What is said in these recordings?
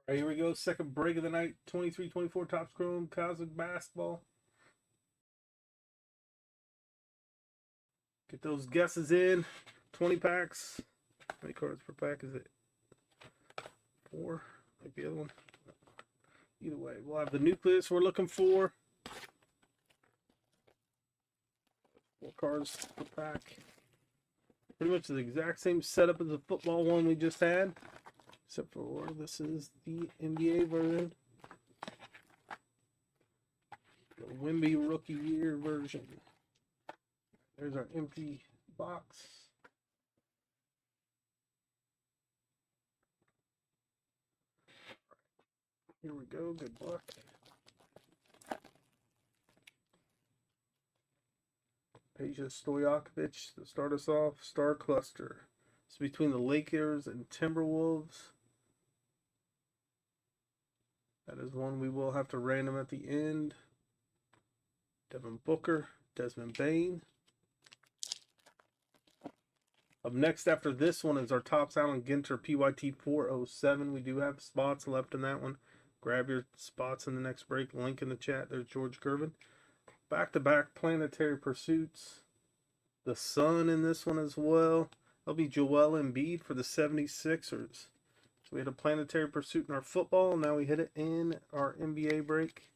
All right, here we go. Second break of the night. 23-24 Topps Chrome Cosmic Basketball. Get those guesses in. 20 packs. How many cards per pack is it? 4? Like the other one. Either way, we'll have the nucleus we're looking for. 4 cards per pack. Pretty much the exact same setup as the football one we just had. Except for this is the NBA version. The Wemby rookie year version. There's our empty box. Here we go. Good luck. Peja Stojakovic to start us off. Star Cluster. It's between the Lakers and Timberwolves. That is one we will have to random at the end. Devin Booker, Desmond Bain. Up next after this one is our Topps Allen Ginter PYT 407. We do have spots left in that one. Grab your spots in the next break. Link in the chat. There's George Gervin. Back-to-back Planetary Pursuits. The Sun in this one as well. That'll be Joel Embiid for the 76ers. So we had a Planetary Pursuit in our football. Now we hit it in our NBA break.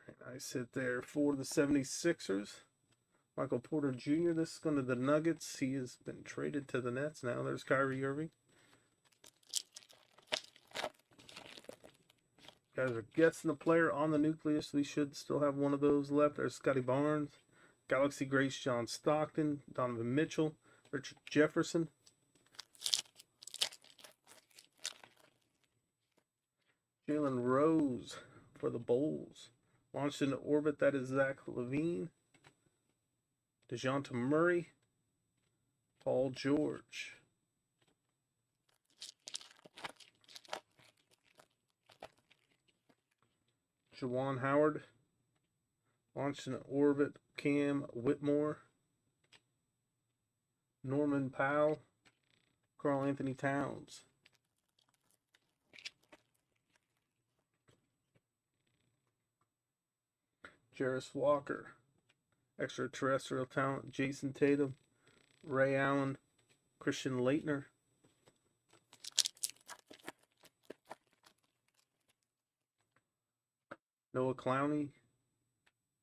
Very nice hit there for the 76ers. Michael Porter Jr. This is going to the Nuggets. He has been traded to the Nets now. There's Kyrie Irving. Guys are guessing the player on the nucleus. We should still have one of those left. There's Scotty Barnes. Galaxy Grace John Stockton. Donovan Mitchell. Richard Jefferson. Jalen Rose for the Bulls. Launched into orbit. That is Zach LaVine. DeJounte Murray. Paul George. Juwan Howard. Launched into orbit. Cam Whitmore. Norman Powell. Karl Anthony Towns. Jarris Walker. Extraterrestrial talent. Jason Tatum. Ray Allen. Christian Laettner. Noah Clowney.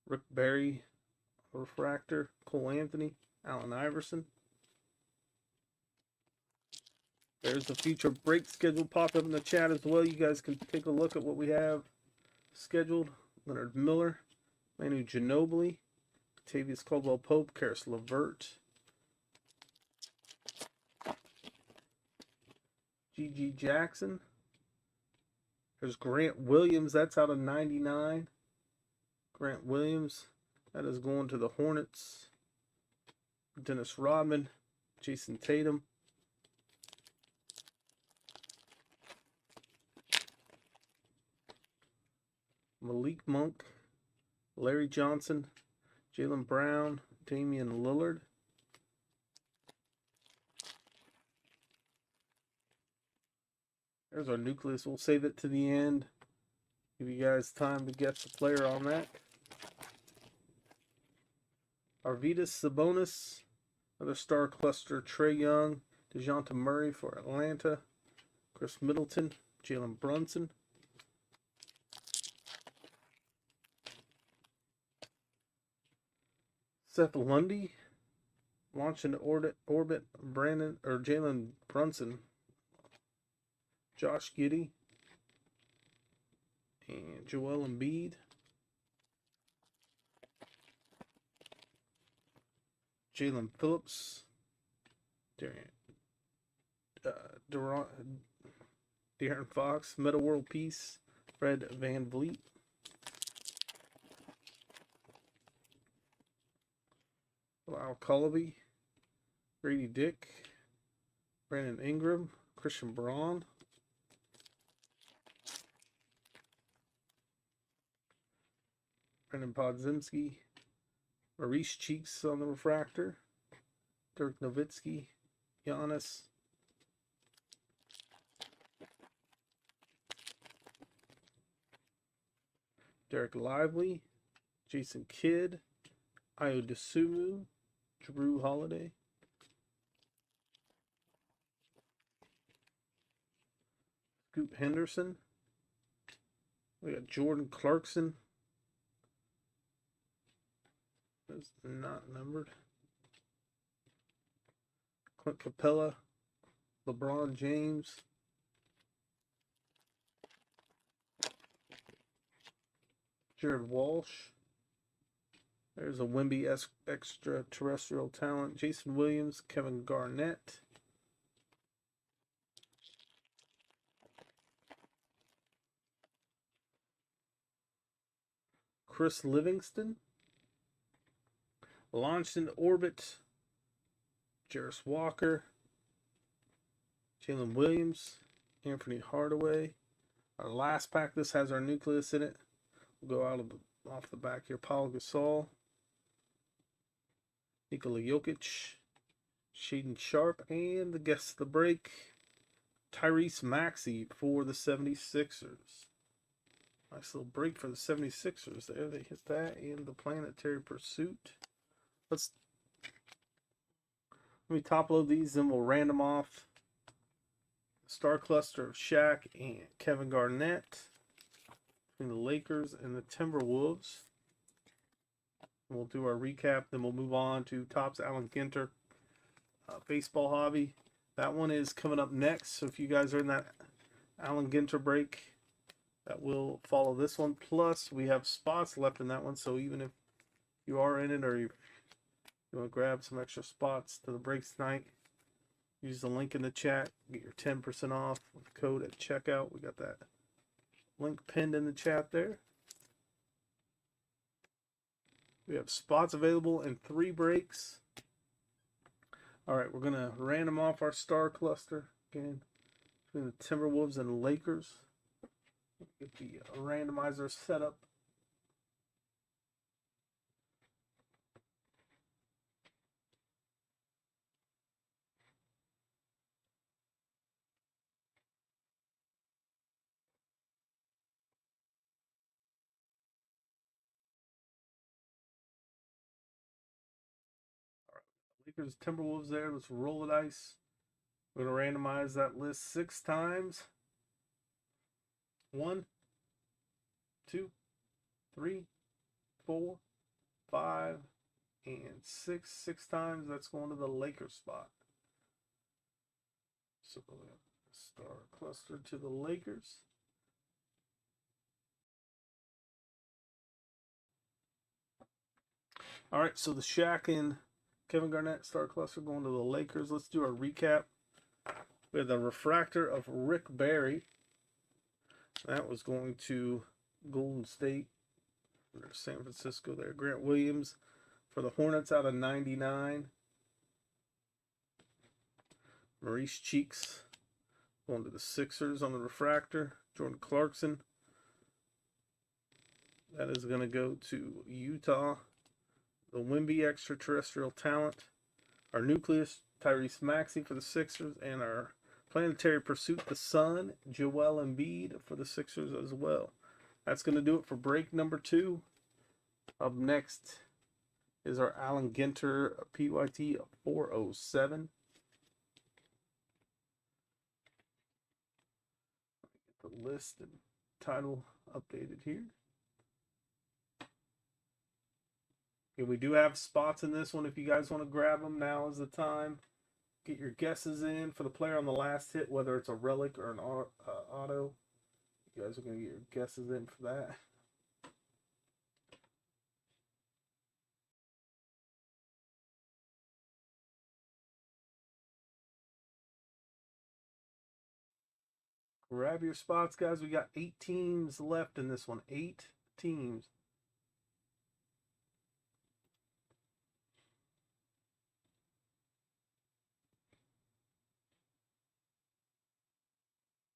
Rick Barry. Refractor. Cole Anthony. Allen Iverson. There's the future break schedule popped up in the chat as well. You guys can take a look at what we have scheduled. Leonard Miller. Manu Ginobili. Tavius Caldwell-Pope. Karis LeVert. G.G. Jackson. There's Grant Williams. That's out of 99. Grant Williams. That is going to the Hornets. Dennis Rodman. Jason Tatum. Malik Monk. Larry Johnson. Jaylen Brown. Damian Lillard. There's our nucleus. We'll save it to the end. Give you guys time to guess the player on that. Arvydas Sabonis. Another star cluster. Trae Young. DeJounte Murray for Atlanta. Chris Middleton. Jalen Brunson. Seth Lundy. Launched into orbit. Jalen Brunson. Josh Giddey. And Joel Embiid. Jalen Phillips. De'Aaron Fox. Meta World Peace. Fred VanVleet. Al Cullaby. Grady Dick. Brandon Ingram. Christian Braun. Brendan Podziemski. Maurice Cheeks on the refractor. Dirk Nowitzki. Giannis. Derek Lively, Jason Kidd, Ayo Dosunmu, Drew Holiday, Scoot Henderson. We got Jordan Clarkson. That's not numbered. Clint Capella, LeBron James, Jared Walsh. There's a Wemby extraterrestrial talent. Jason Williams, Kevin Garnett. Chris Livingston. Launched into orbit. Jarris Walker. Jalen Williams. Anthony Hardaway. Our last pack, this has our nucleus in it. We'll go off the back here. Paul Gasol. Nikola Jokic. Shaden Sharp. And the guest of the break, Tyrese Maxey for the 76ers. Nice little break for the 76ers there. They hit that and the Planetary Pursuit. Let me top load these, then we'll random off the star cluster of Shaq and Kevin Garnett between the Lakers and the Timberwolves. We'll do our recap, then we'll move on to Topps Allen Ginter baseball hobby. That one is coming up next, so if you guys are in that Allen Ginter break, that will follow this one. Plus, we have spots left in that one, so even if you are in it or you want to grab some extra spots to the breaks tonight, use the link in the chat. Get your 10% off with the code at checkout. We got that link pinned in the chat there. We have spots available in 3 breaks. All right, we're going to random off our star cluster again between the Timberwolves and the Lakers. Get the randomizer set up. Lakers, Timberwolves there. Let's roll the dice. We're going to randomize that list 6 times. 1, 2, 3, 4, 5, and 6. 6 times. That's going to the Lakers spot. So we have a star cluster to the Lakers. All right, so the Shaq and Kevin Garnett star cluster going to the Lakers. Let's do our recap. We had the refractor of Rick Barry. That was going to Golden State. There's San Francisco there. Grant Williams for the Hornets out of 99. Maurice Cheeks going to the Sixers on the refractor. Jordan Clarkson. That is going to go to Utah. The Wemby extraterrestrial talent. Our nucleus, Tyrese Maxey for the Sixers. And our Planetary Pursuit, the Sun, Joel Embiid for the Sixers as well. That's going to do it for break number 2. Up next is our Allen Ginter PYT 407. Get the list and title updated here. Okay, we do have spots in this one. If you guys want to grab them, now is the time. Get your guesses in for the player on the last hit, whether it's a relic or an auto. You guys are going to get your guesses in for that. Grab your spots, guys. We got 8 teams left in this one. 8 teams.